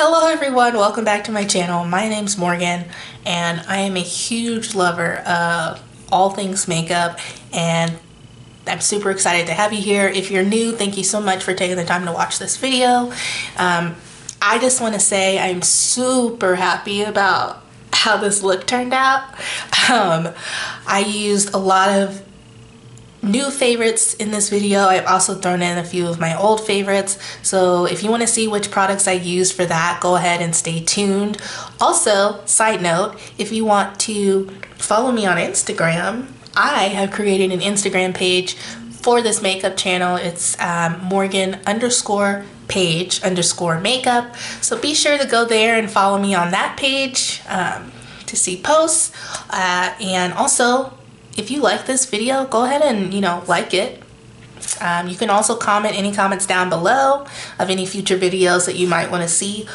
Hello everyone, welcome back to my channel. My name's Morgan and I am a huge lover of all things makeup, and I'm super excited to have you here. If you're new, thank you so much for taking the time to watch this video. I just want to say I'm super happy about how this look turned out. I used a lot of new favorites in this video. I've also thrown in a few of my old favorites, so if you want to see which products I used for that, go ahead and stay tuned. Also, side note, if you want to follow me on Instagram, I have created an Instagram page for this makeup channel. It's Morganne_Paige_makeup, so be sure to go there and follow me on that page to see posts, and also if you like this video, go ahead and, like it. You can also comment any comments down below of any future videos that you might want to see.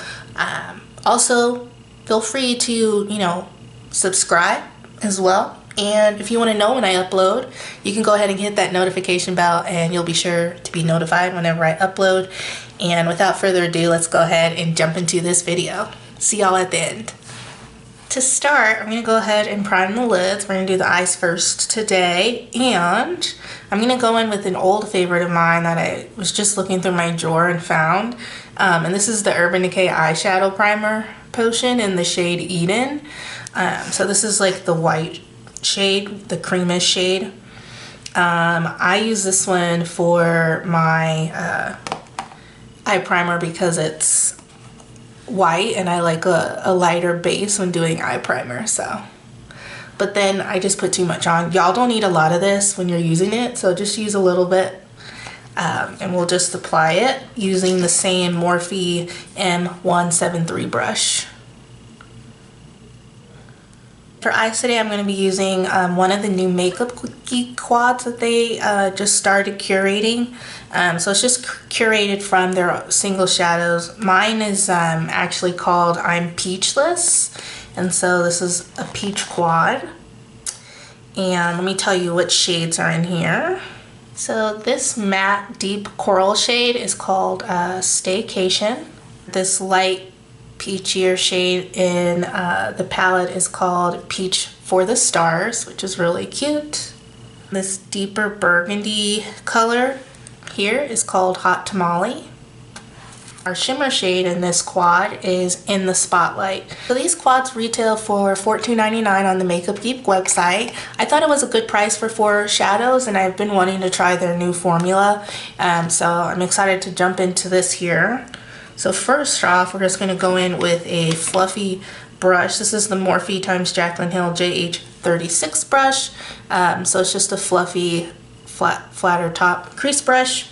Also, feel free to, subscribe as well. And if you want to know when I upload, you can go ahead and hit that notification bell and you'll be sure to be notified whenever I upload. And without further ado, let's go ahead and jump into this video. See y'all at the end. To start, I'm going to go ahead and prime the lids. We're going to do the eyes first today, and I'm going to go in with an old favorite of mine that I was just looking through my drawer and found, and this is the Urban Decay eyeshadow primer potion in the shade Eden. So this is like the white shade, the creamish shade. I use this one for my eye primer because it's white and I like a lighter base when doing eye primer, but then I just put too much on. Y'all don't need a lot of this when you're using it, so just use a little bit, and we'll just apply it using the same Morphe M173 brush. For eyes today, I'm going to be using one of the new Makeup Geek quads that they just started curating. So it's just curated from their single shadows. Mine is actually called I'm Peachless, and so this is a peach quad. And let me tell you what shades are in here. So this matte deep coral shade is called Staycation. This light peachier shade in the palette is called Peach for the Stars, which is really cute. This deeper burgundy color here is called Hot Tamale. Our shimmer shade in this quad is In the Spotlight. So these quads retail for $14.99 on the Makeup Geek website. I thought it was a good price for 4 shadows, and I've been wanting to try their new formula, so I'm excited to jump into this here. So first off, we're just going to go in with a fluffy brush. This is the Morphe x Jaclyn Hill JH36 brush. So it's just a fluffy, flatter top crease brush.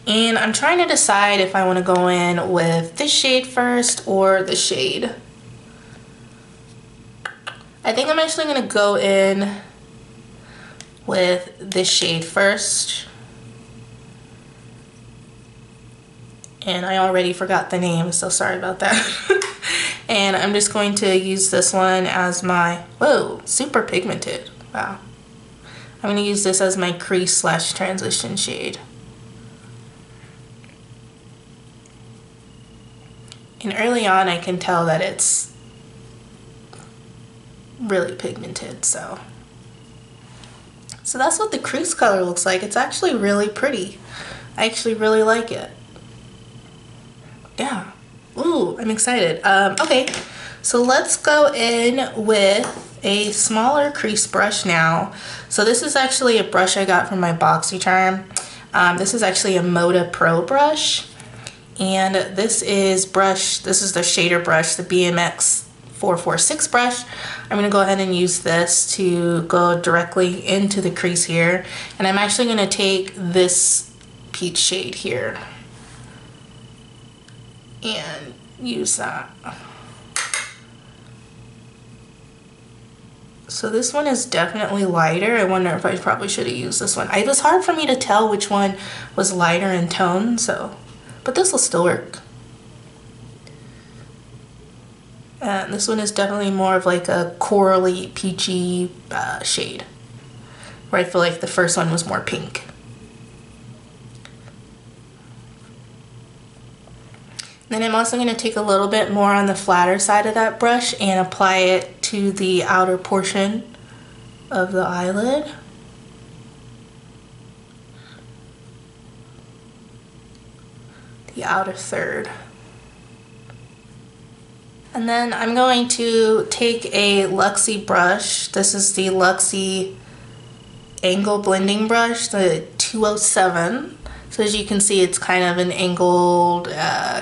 And I'm trying to decide if I want to go in with this shade first or the shade. I think I'm actually going to go in with this shade first. And I already forgot the name, so sorry about that. And I'm just going to use this one as my, whoa, super pigmented, wow. I'm going to use this as my crease / transition shade. And early on I can tell that it's really pigmented, so that's what the crease color looks like. It's actually really pretty. I actually really like it. Yeah. Ooh, I'm excited. Okay, so let's go in with a smaller crease brush now. So this is actually a brush I got from my BoxyCharm. This is actually a Moda Pro brush. And this is the shader brush, the BMX 446 brush. I'm going to go ahead and use this to go directly into the crease here. And I'm actually going to take this peach shade here and use that. So this one is definitely lighter. I wonder if I probably should have used this one. It was hard for me to tell which one was lighter in tone, but this will still work. And this one is definitely more of like a corally, peachy shade, where I feel like the first one was more pink. Then I'm also going to take a little bit more on the flatter side of that brush and apply it to the outer portion of the eyelid. The outer third. And then I'm going to take a Luxie brush. This is the Luxie Angle Blending Brush, the 207. So as you can see, it's kind of an angled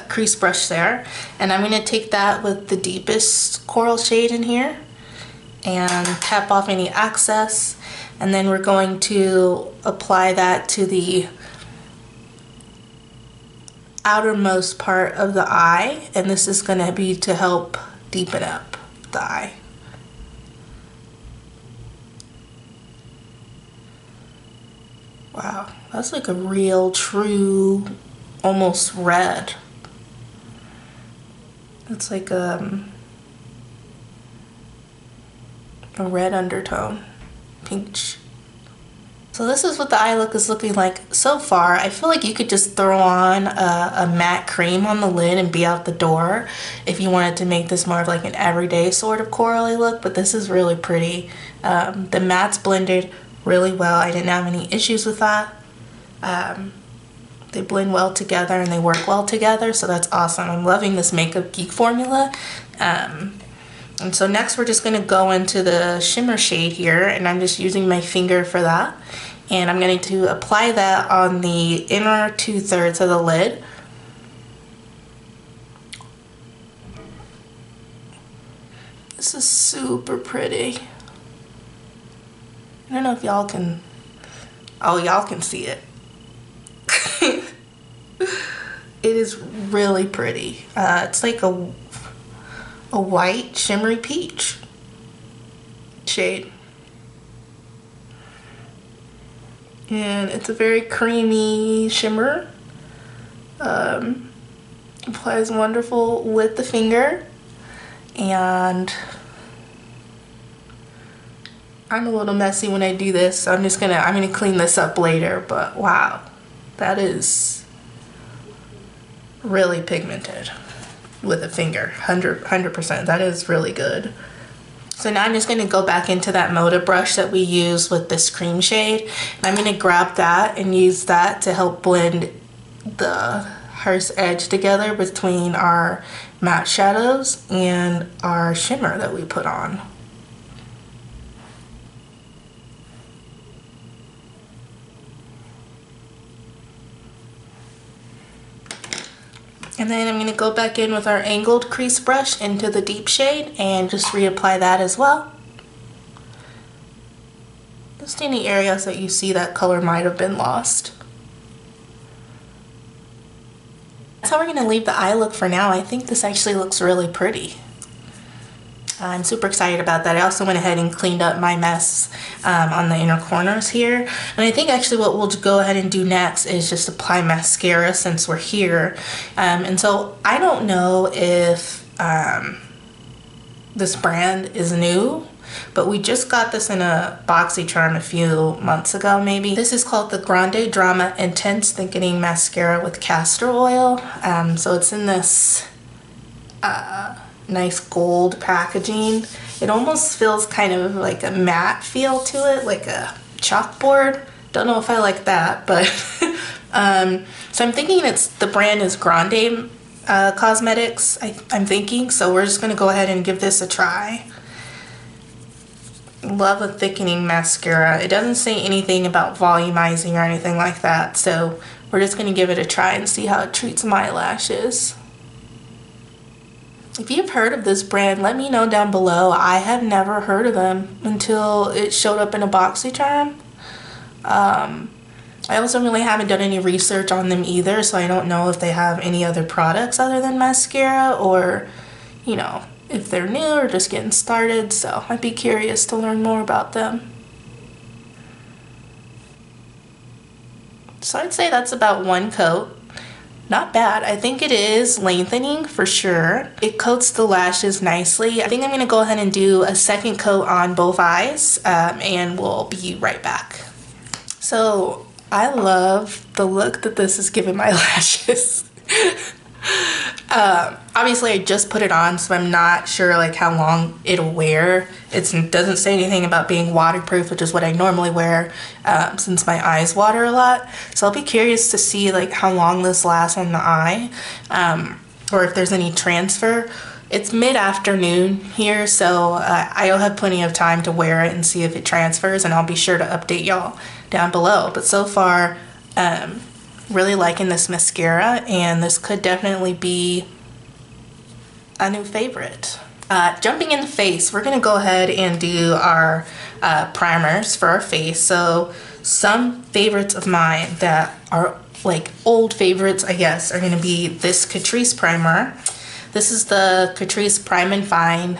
crease brush there. And I'm going to take that with the deepest coral shade in here and tap off any excess. And then we're going to apply that to the outermost part of the eye, and this is going to be to help deepen up the eye. Wow, that's like a real true almost red. It's like a red undertone, pinkish. So this is what the eye look is looking like so far. I feel like you could just throw on a matte cream on the lid and be out the door if you wanted to make this more of like an everyday sort of corally look, but this is really pretty. The mattes blended really well. I didn't have any issues with that. They blend well together and they work well together, so that's awesome. I'm loving this Makeup Geek formula. And so next we're just going to go into the shimmer shade here, and I'm just using my finger for that. And I'm going to apply that on the inner 2/3 of the lid. This is super pretty. I don't know if y'all can, oh, y'all can see it. It is really pretty. It's like a white shimmery peach shade, and it's a very creamy shimmer. Applies wonderful with the finger, and I'm a little messy when I do this, so I'm gonna clean this up later. But wow, that is really pigmented with a finger, 100%. That is really good. So now I'm just going to go back into that Moda brush that we used with this cream shade, and I'm going to grab that and use that to help blend the harsh edge together between our matte shadows and our shimmer that we put on. And then I'm going to go back in with our angled crease brush into the deep shade and just reapply that as well. Just any areas that you see that color might have been lost. That's how we're going to leave the eye look for now. I think this actually looks really pretty. I'm super excited about that. I also went ahead and cleaned up my mess on the inner corners here. And I think actually what we'll go ahead and do next is just apply mascara since we're here. And so I don't know if this brand is new, but we just got this in a BoxyCharm a few months ago maybe. This is called the Grande Drama Intense Thickening Mascara with Castor Oil. So it's in this nice gold packaging. It almost feels kind of like a matte feel to it, like a chalkboard. Don't know if I like that, but so I'm thinking the brand is Grande Cosmetics, I'm thinking. So we're just gonna go ahead and give this a try. Love a thickening mascara. It doesn't say anything about volumizing or anything like that, so we're just gonna give it a try and see how it treats my lashes. If you've heard of this brand, let me know down below. I have never heard of them until it showed up in a BoxyCharm. I also really haven't done any research on them either, so I don't know if they have any other products other than mascara, or, you know, if they're new or just getting started, so I'd be curious to learn more about them. So I'd say that's about one coat. Not bad. I think it is lengthening for sure. It coats the lashes nicely. I think I'm going to go ahead and do a second coat on both eyes, and we'll be right back. So I love the look that this is giving my lashes. Obviously I just put it on, so I'm not sure like how long it'll wear. It doesn't say anything about being waterproof, which is what I normally wear since my eyes water a lot. So I'll be curious to see like how long this lasts on the eye, or if there's any transfer. It's mid-afternoon here, so I'll have plenty of time to wear it and see if it transfers, and I'll be sure to update y'all down below. But so far, really liking this mascara, and this could definitely be a new favorite. Jumping in the face, we're gonna go ahead and do our primers for our face. So some favorites of mine that are like old favorites, I guess, are gonna be this Catrice primer. This is the Catrice Prime and Fine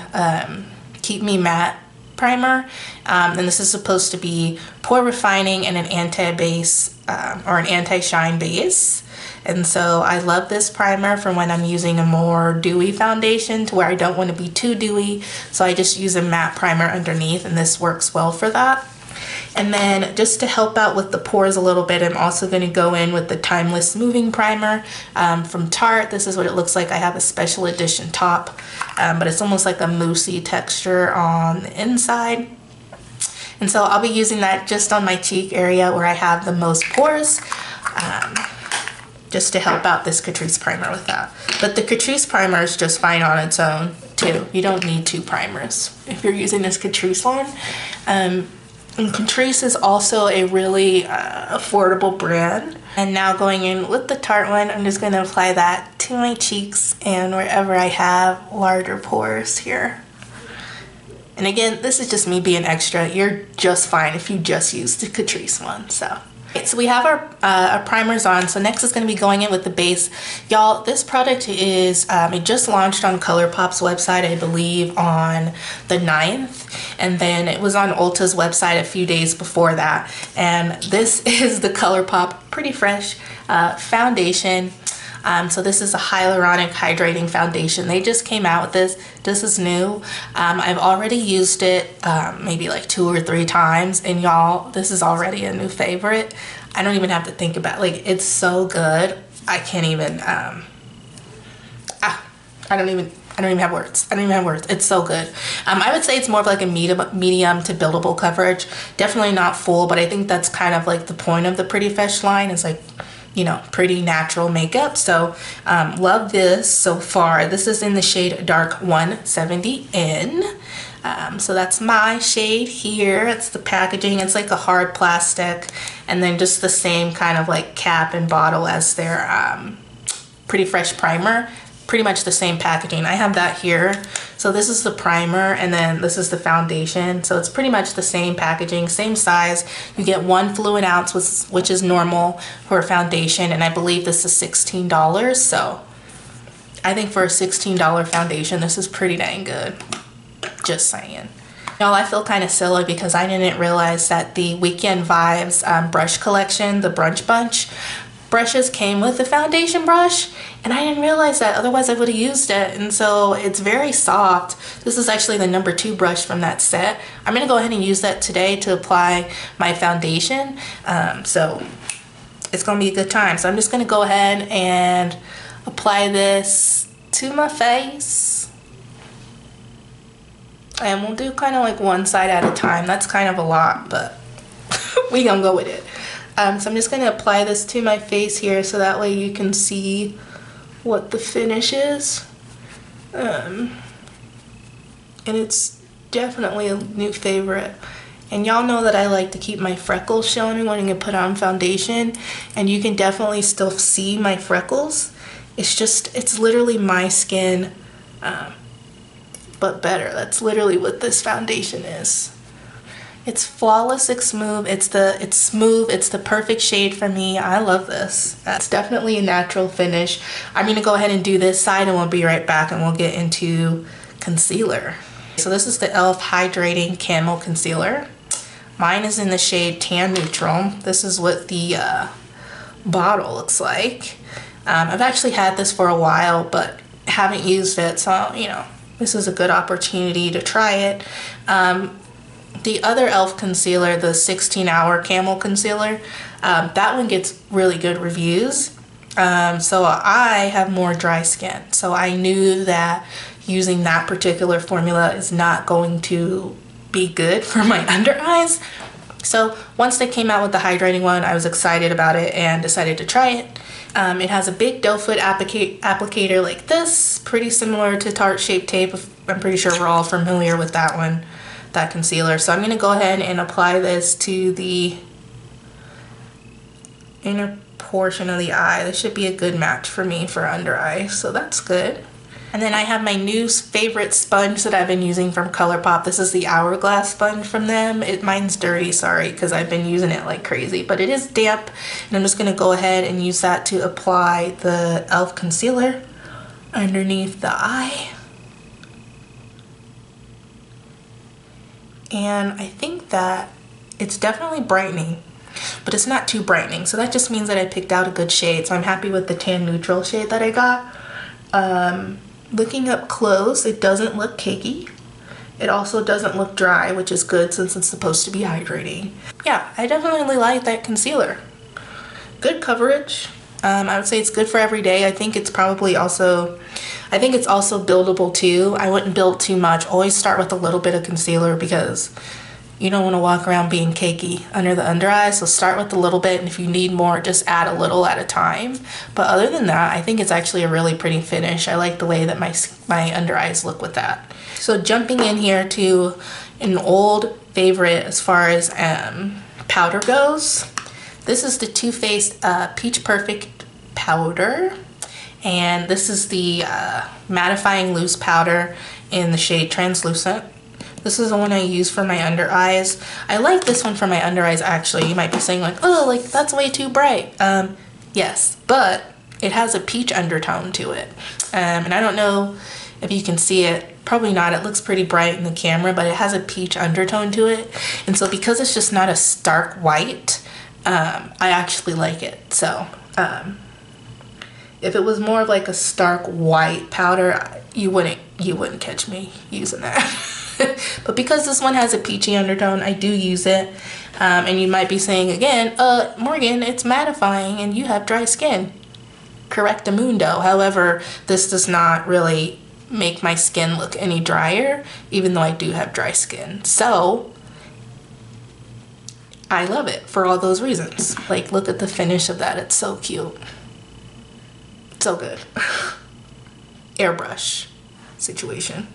Keep Me Matte primer, and this is supposed to be pore refining and an anti-base or an anti-shine base. And so I love this primer for when I'm using a more dewy foundation to where I don't want to be too dewy, so I just use a matte primer underneath, and this works well for that. And then just to help out with the pores a little bit, I'm also going to go in with the Timeless Smoothing Primer from Tarte. This is what it looks like. I have a special edition top, but it's almost like a moussey texture on the inside. And so I'll be using that just on my cheek area where I have the most pores, just to help out this Catrice primer with that. But the Catrice primer is just fine on its own too. You don't need two primers if you're using this Catrice one. And Catrice is also a really affordable brand. And now going in with the Tarte one, I'm just going to apply that to my cheeks and wherever I have larger pores here. And again, this is just me being extra. You're just fine if you just use the Catrice one. So we have our primers on. So next is going to be going in with the base. Y'all, this product is, it just launched on ColourPop's website, I believe, on the 9th. And then it was on Ulta's website a few days before that. And this is the ColourPop Pretty Fresh foundation. So this is a hyaluronic hydrating foundation. They just came out with this. This is new. I've already used it maybe like 2 or 3 times, and y'all, this is already a new favorite. I don't even have to think about it. Like, it's so good. I can't even I don't even have words. I don't even have words. It's so good. I would say it's more of like a medium to buildable coverage. Definitely not full, but I think that's kind of like the point of the Pretty Fresh line, is like, you know, pretty natural makeup. So love this so far. This is in the shade Dark 170N. So that's my shade here. It's the packaging. It's like a hard plastic, and then just the same kind of like cap and bottle as their Pretty Fresh primer. Pretty much the same packaging. I have that here. So this is the primer, and then this is the foundation. So it's pretty much the same packaging, same size. You get 1 fluid ounce, which is normal for a foundation, and I believe this is $16. So I think for a $16 foundation, this is pretty dang good. Just saying. Y'all, I feel kind of silly because I didn't realize that the Weekend Vibes brush collection, the Brunch Bunch, brushes came with the foundation brush, and I didn't realize that, otherwise I would have used it. And so it's very soft. This is actually the number 2 brush from that set. I'm gonna go ahead and use that today to apply my foundation. So it's gonna be a good time. So I'm just gonna go ahead and apply this to my face. And we'll do kind of like one side at a time. That's kind of a lot, but we gonna go with it. So I'm just going to apply this to my face here, so that way you can see what the finish is. And it's definitely a new favorite. And y'all know that I like to keep my freckles showing when I put on foundation, and you can definitely still see my freckles. It's literally my skin, but better. That's literally what this foundation is. It's flawless, it's smooth, it's the perfect shade for me. I love this. It's definitely a natural finish. I'm gonna go ahead and do this side, and we'll be right back, and we'll get into concealer. So this is the e.l.f. Hydrating Camo Concealer. Mine is in the shade Tan Neutral. This is what the bottle looks like. I've actually had this for a while, but haven't used it, so you know, this is a good opportunity to try it. The other e.l.f. concealer, the 16-hour Camo Concealer, that one gets really good reviews. So I have more dry skin. So I knew that using that particular formula is not going to be good for my under eyes. So once they came out with the hydrating one, I was excited about it and decided to try it. It has a big doe foot applicator like this, pretty similar to Tarte Shape Tape. I'm pretty sure we're all familiar with that one, that concealer. So I'm going to go ahead and apply this to the inner portion of the eye. This should be a good match for me for under eye, so that's good. And then I have my new favorite sponge that I've been using from ColourPop. This is the Hourglass sponge from them. Mine's dirty, sorry, because I've been using it like crazy, but it is damp. And I'm just going to go ahead and use that to apply the e.l.f. concealer underneath the eye. And I think that it's definitely brightening, but it's not too brightening. So that just means that I picked out a good shade. So I'm happy with the tan neutral shade that I got. Looking up close, it doesn't look cakey. It also doesn't look dry, which is good since it's supposed to be hydrating. Yeah, I definitely like that concealer. Good coverage. I would say it's good for every day. I think it's also buildable too. I wouldn't build too much. Always start with a little bit of concealer because you don't want to walk around being cakey under the under eyes. So start with a little bit, and if you need more, just add a little at a time. But other than that, I think it's actually a really pretty finish. I like the way that my under eyes look with that. So jumping in here to an old favorite as far as powder goes. This is the Too Faced Peach Perfect powder, and this is the mattifying loose powder in the shade Translucent. This is the one I use for my under eyes. I like this one for my under eyes actually. You might be saying like, oh, like that's way too bright. Yes, but it has a peach undertone to it. And I don't know if you can see it. Probably not. It looks pretty bright in the camera, but it has a peach undertone to it. And so because it's just not a stark white, I actually like it. So if it was more of like a stark white powder, you wouldn't catch me using that. But because this one has a peachy undertone, I do use it. And you might be saying again, Morgan, it's mattifying and you have dry skin. Correctamundo. However, this does not really make my skin look any drier, even though I do have dry skin. So I love it for all those reasons. Like, look at the finish of that. It's so cute. So good. Airbrush situation.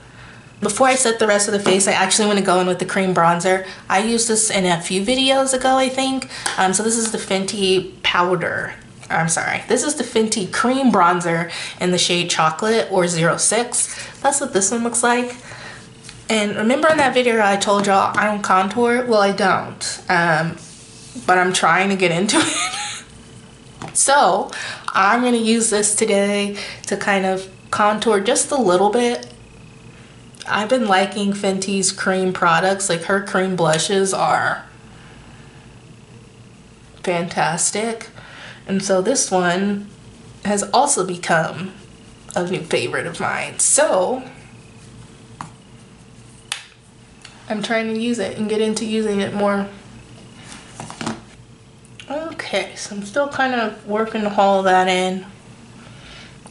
Before I set the rest of the face, I actually want to go in with the cream bronzer. I used this in a few videos ago, I think. So this is the Fenty powder. I'm sorry. This is the Fenty cream bronzer in the shade Chocolate or 06. That's what this one looks like. And remember in that video I told y'all I don't contour? Well, I don't. But I'm trying to get into it. So I'm going to use this today to kind of contour just a little bit. I've been liking Fenty's cream products. Like, her cream blushes are fantastic. And so this one has also become a new favorite of mine. So I'm trying to use it and get into using it more. Okay, so I'm still kind of working to haul that in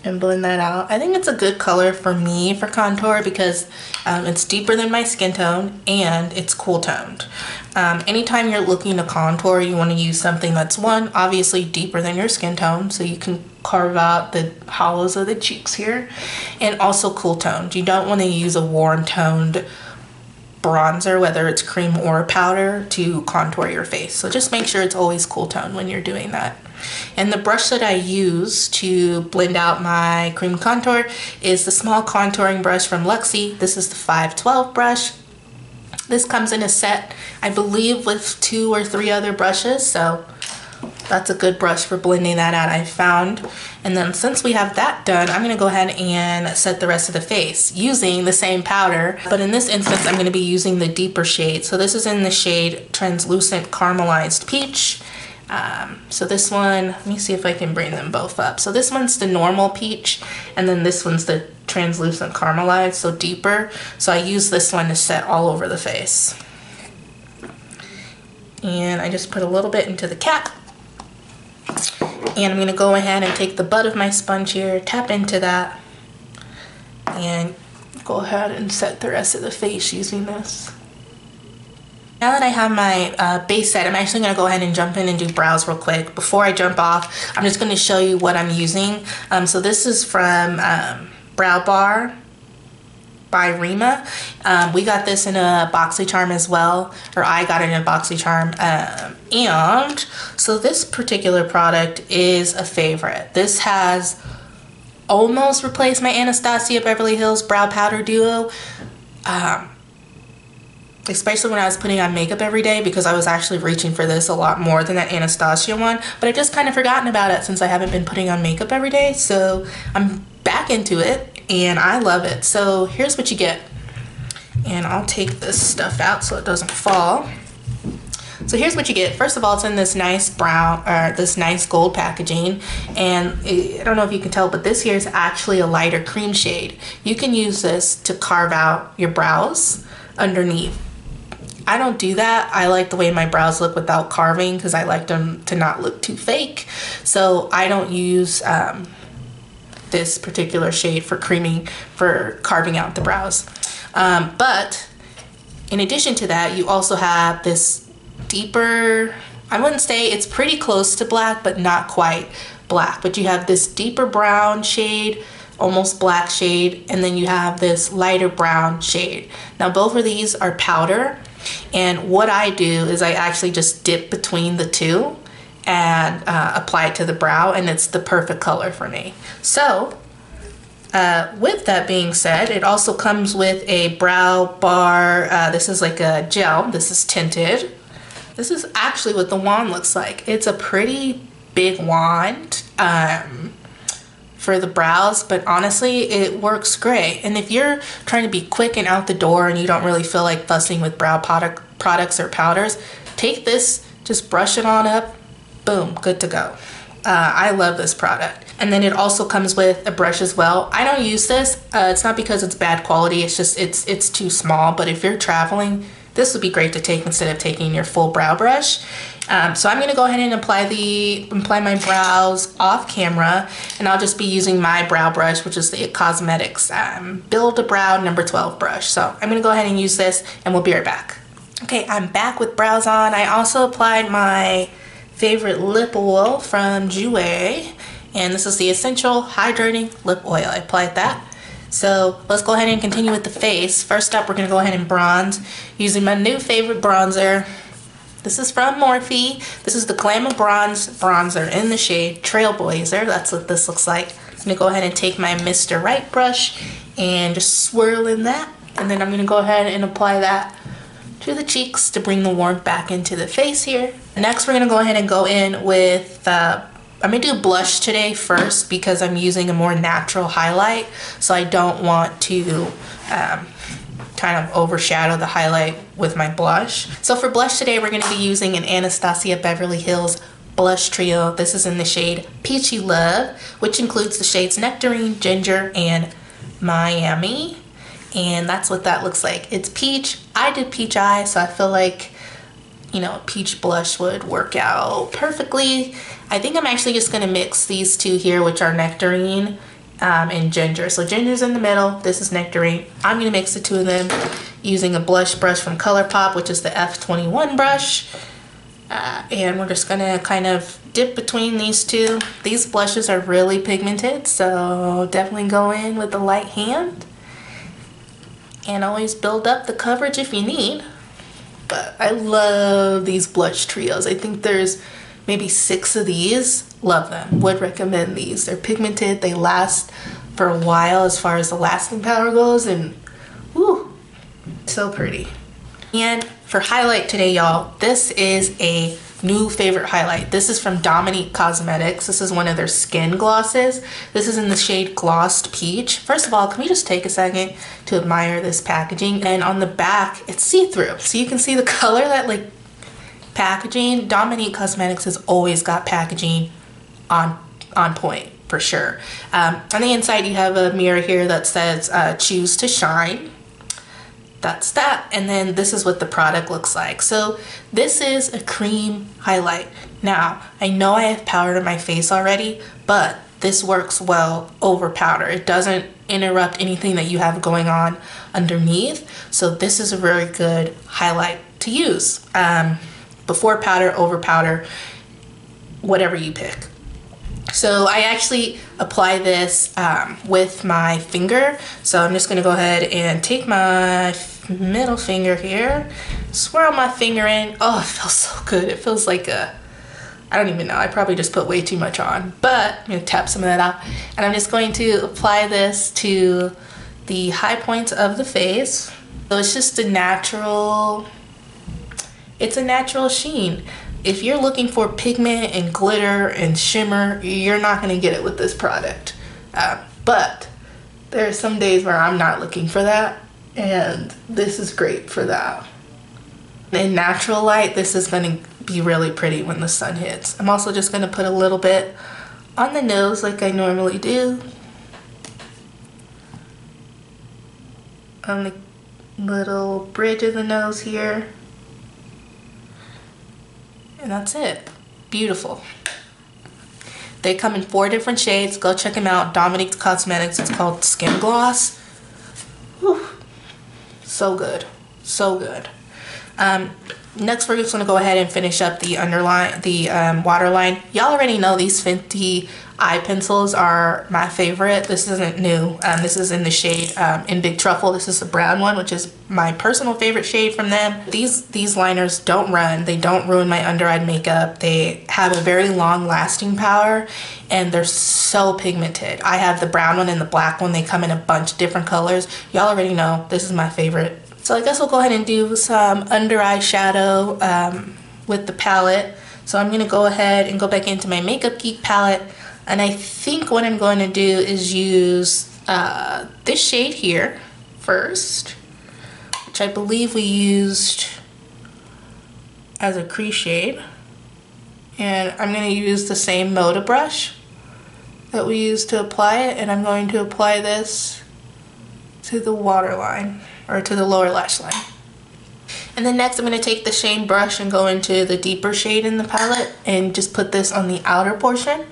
and blend that out. I think it's a good color for me for contour because it's deeper than my skin tone and it's cool toned. Anytime you're looking to contour, you want to use something that's, one, obviously deeper than your skin tone, so you can carve out the hollows of the cheeks here, and also cool toned. You don't want to use a warm toned bronzer, whether it's cream or powder, to contour your face. So just make sure it's always cool toned when you're doing that. And the brush that I use to blend out my cream contour is the small contouring brush from Luxie. This is the 512 brush. This comes in a set, I believe, with 2 or 3 other brushes, so that's a good brush for blending that out, I found. And then since we have that done, I'm going to go ahead and set the rest of the face using the same powder, but in this instance I'm going to be using the deeper shade. So this is in the shade Translucent Caramelized Peach. So this one, let me see if I can bring them both up. So this one's the normal peach, and then this one's the translucent caramelized, so deeper. So I use this one to set all over the face. And I just put a little bit into the cap. And I'm gonna go ahead and take the butt of my sponge here, tap into that, and go ahead and set the rest of the face using this. Now that I have my base set, I'm actually going to go ahead and jump in and do brows real quick. Before I jump off, I'm just going to show you what I'm using. So this is from Brow Bar by Rima. We got this in a BoxyCharm as well, or I got it in a BoxyCharm. And so this particular product is a favorite. This has almost replaced my Anastasia Beverly Hills Brow Powder Duo. Especially when I was putting on makeup every day, because I was actually reaching for this a lot more than that Anastasia one, but I just kind of forgotten about it since I haven't been putting on makeup every day. So I'm back into it and I love it. So here's what you get, and I'll take this stuff out so it doesn't fall. So here's what you get. First of all, it's in this nice brown, or this nice gold packaging, and I don't know if you can tell, but this here is actually a lighter cream shade. You can use this to carve out your brows underneath. I don't do that. I like the way my brows look without carving because I like them to not look too fake. So I don't use this particular shade for carving out the brows. But in addition to that, you also have this deeper, I wouldn't say it's pretty close to black, but not quite black. But you have this deeper brown shade, almost black shade, and then you have this lighter brown shade. Now both of these are powder, and what I do is I actually just dip between the two and apply it to the brow, and it's the perfect color for me. So with that being said, it also comes with a brow bar. This is like a gel. This is tinted. This is actually what the wand looks like. It's a pretty big wand for the brows, but honestly it works great. And if you're trying to be quick and out the door and you don't really feel like fussing with brow products or powders, take this, just brush it on up, boom, good to go. I love this product. And then it also comes with a brush as well. I don't use this. It's not because it's bad quality, it's just it's too small, but if you're traveling, this would be great to take instead of taking your full brow brush. So I'm gonna go ahead and apply my brows off camera, and I'll just be using my brow brush, which is the Cosmetics Build a Brow number 12 brush. So I'm gonna go ahead and use this, and we'll be right back. Okay, I'm back with brows on. I also applied my favorite lip oil from Jouer, and this is the Essential Hydrating Lip Oil. I applied that. So let's go ahead and continue with the face. First up, we're gonna go ahead and bronze using my new favorite bronzer. This is from Morphe. This is the Glamour Bronze bronzer in the shade Trailblazer. That's what this looks like. I'm gonna go ahead and take my Mr. Right brush and just swirl in that. And then I'm gonna go ahead and apply that to the cheeks to bring the warmth back into the face here. Next, we're gonna go ahead and go in with, I'm gonna do blush today first because I'm using a more natural highlight. So I don't want to kind of overshadow the highlight with my blush. So for blush today, we're gonna be using an Anastasia Beverly Hills blush trio. This is in the shade Peachy Love, which includes the shades Nectarine, Ginger, and Miami. And that's what that looks like. It's peach. I did peach eye, so I feel like, you know, peach blush would work out perfectly. I think I'm actually just gonna mix these two here, which are Nectarine and Ginger. So Ginger's in the middle, this is Nectarine. I'm gonna mix the two of them using a blush brush from ColourPop, which is the F21 brush. And we're just gonna kind of dip between these two. These blushes are really pigmented, so definitely go in with a light hand. And always build up the coverage if you need. But I love these blush trios. I think there's maybe 6 of these. Love them. Would recommend these. They're pigmented. They last for a while as far as the lasting power goes. And woo, so pretty. And for highlight today, y'all, this is a new favorite highlight. This is from Dominique Cosmetics. This is one of their skin glosses. This is in the shade Glossed Peach. First of all, can we just take a second to admire this packaging? And on the back, it's see-through. So you can see the color, that like packaging. Dominique Cosmetics has always got packaging on point for sure. On the inside, you have a mirror here that says choose to shine. That's that. And then this is what the product looks like. So this is a cream highlight. Now, I know I have powder in my face already, but this works well over powder. It doesn't interrupt anything that you have going on underneath. So this is a very good highlight to use. Before powder, over powder, whatever you pick. So I actually apply this with my finger. So I'm just gonna go ahead and take my middle finger here, swirl my finger in. Oh, it feels so good. It feels like I don't even know, I probably just put way too much on, but I'm gonna tap some of that out. And I'm just going to apply this to the high points of the face. So it's just a natural sheen. If you're looking for pigment and glitter and shimmer, you're not gonna get it with this product. But there are some days where I'm not looking for that, and this is great for that. In natural light, this is gonna be really pretty when the sun hits. I'm also just gonna put a little bit on the nose like I normally do. On the little bridge of the nose here. And that's it. Beautiful. They come in 4 different shades. Go check them out. Dominique's Cosmetics. It's called Skin Gloss. Whew. So good. So good. Next, we're just going to go ahead and finish up the waterline. Y'all already know these Fenty eye pencils are my favorite. This isn't new. This is in the shade in Big Truffle. This is the brown one, which is my personal favorite shade from them. These liners don't run. They don't ruin my under eye makeup. They have a very long lasting power, and they're so pigmented. I have the brown one and the black one. They come in a bunch of different colors. Y'all already know this is my favorite. So I guess we'll go ahead and do some under eye shadow with the palette. So I'm going to go ahead and go back into my Makeup Geek palette. And I think what I'm going to do is use this shade here first, which I believe we used as a crease shade. And I'm going to use the same Moda brush that we used to apply it. And I'm going to apply this to the waterline, or to the lower lash line. And then next I'm going to take the same brush and go into the deeper shade in the palette and just put this on the outer portion.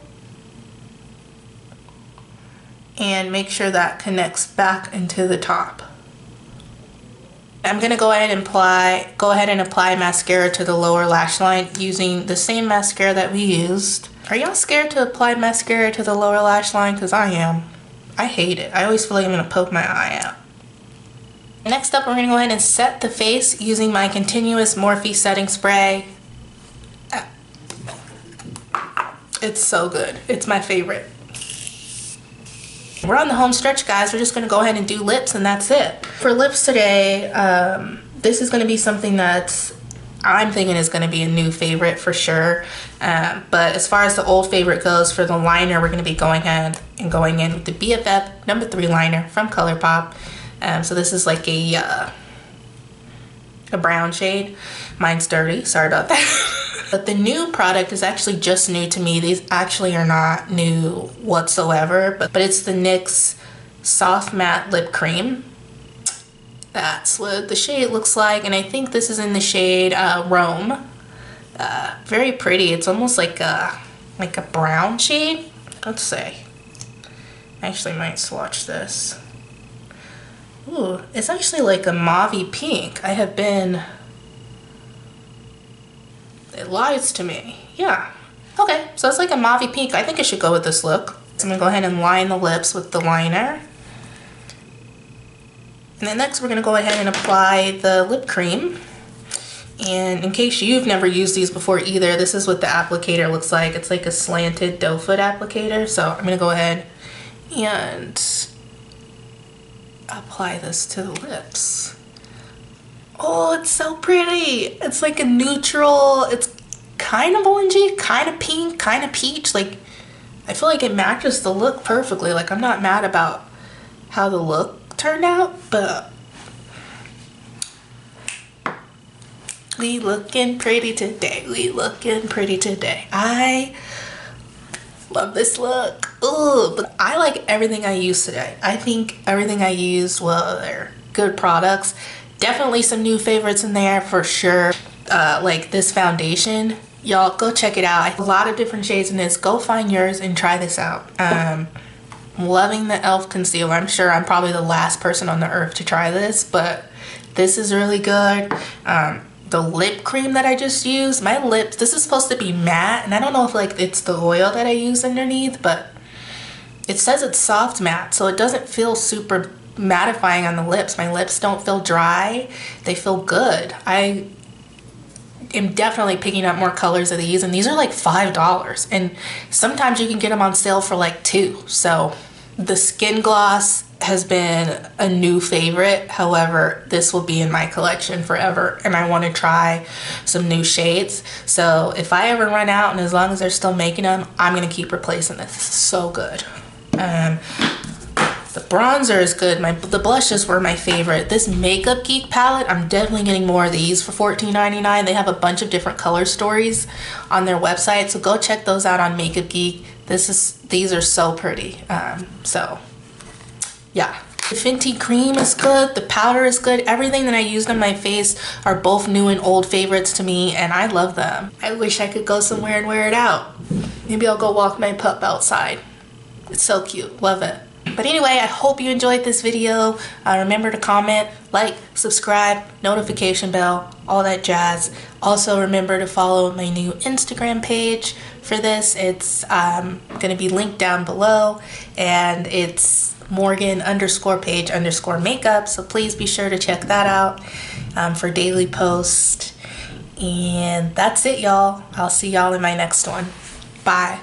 And make sure that connects back into the top. I'm going to go ahead and apply mascara to the lower lash line using the same mascara that we used. Are y'all scared to apply mascara to the lower lash line? Because I am. I hate it. I always feel like I'm going to poke my eye out. Next up, we're going to go ahead and set the face using my continuous Morphe setting spray. It's so good. It's my favorite. We're on the home stretch, guys. We're just going to go ahead and do lips, and that's it. For lips today, this is going to be something I'm thinking is going to be a new favorite for sure. But as far as the old favorite goes, for the liner, we're going to be going in with the BFF No. 3 liner from ColourPop. So this is like a brown shade. Mine's dirty, sorry about that. But the new product is actually just new to me. These actually are not new whatsoever, but it's the NYX Soft Matte Lip Cream. That's what the shade looks like, and I think this is in the shade Rome. Very pretty. It's almost like a brown shade, let's say. I actually might swatch this. Ooh, it's actually like a mauve pink. It lies to me. Yeah. Okay, so it's like a mauve pink. I think it should go with this look. So I'm gonna go ahead and line the lips with the liner. And then next we're gonna go ahead and apply the lip cream. And in case you've never used these before either, this is what the applicator looks like. It's like a slanted doe foot applicator. So I'm gonna go ahead and apply this to the lips. Oh, it's so pretty. It's like a neutral, it's kind of orangey, kind of pink, kind of peach. Like, I feel like it matches the look perfectly. Like, I'm not mad about how the look turned out, but we looking pretty today. We looking pretty today. I love this look. Ooh, but I like everything I used today. I think everything I used, well, they're good products. Definitely some new favorites in there for sure. Like this foundation, Y'all go check it out. A lot of different shades in this. Go find yours and try this out. I'm loving the e.l.f. concealer. I'm sure I'm probably the last person on the earth to try this, but this is really good. The lip cream that I just used, my lips, this is supposed to be matte, and I don't know if like it's the oil that I use underneath, but it says it's soft matte, so it doesn't feel super mattifying on the lips. My lips don't feel dry. They feel good. I am definitely picking up more colors of these, and these are like $5, and sometimes you can get them on sale for like $2. So the skin gloss has been a new favorite. However, this will be in my collection forever, and I want to try some new shades. So if I ever run out, and as long as they're still making them, I'm gonna keep replacing this. This is so good. The bronzer is good. The blushes were my favorite. This Makeup Geek palette, I'm definitely getting more of these for $14.99. They have a bunch of different color stories on their website, so go check those out on Makeup Geek. These are so pretty. So yeah. The Fenty cream is good. The powder is good. Everything that I used on my face are both new and old favorites to me, and I love them. I wish I could go somewhere and wear it out. Maybe I'll go walk my pup outside. It's so cute. Love it. But anyway, I hope you enjoyed this video. Remember to comment, like, subscribe, notification bell, all that jazz. Also remember to follow my new Instagram page for this. It's going to be linked down below, and it's Morganne_Paige_makeup. So please be sure to check that out for daily posts. And that's it, y'all. I'll see y'all in my next one. Bye.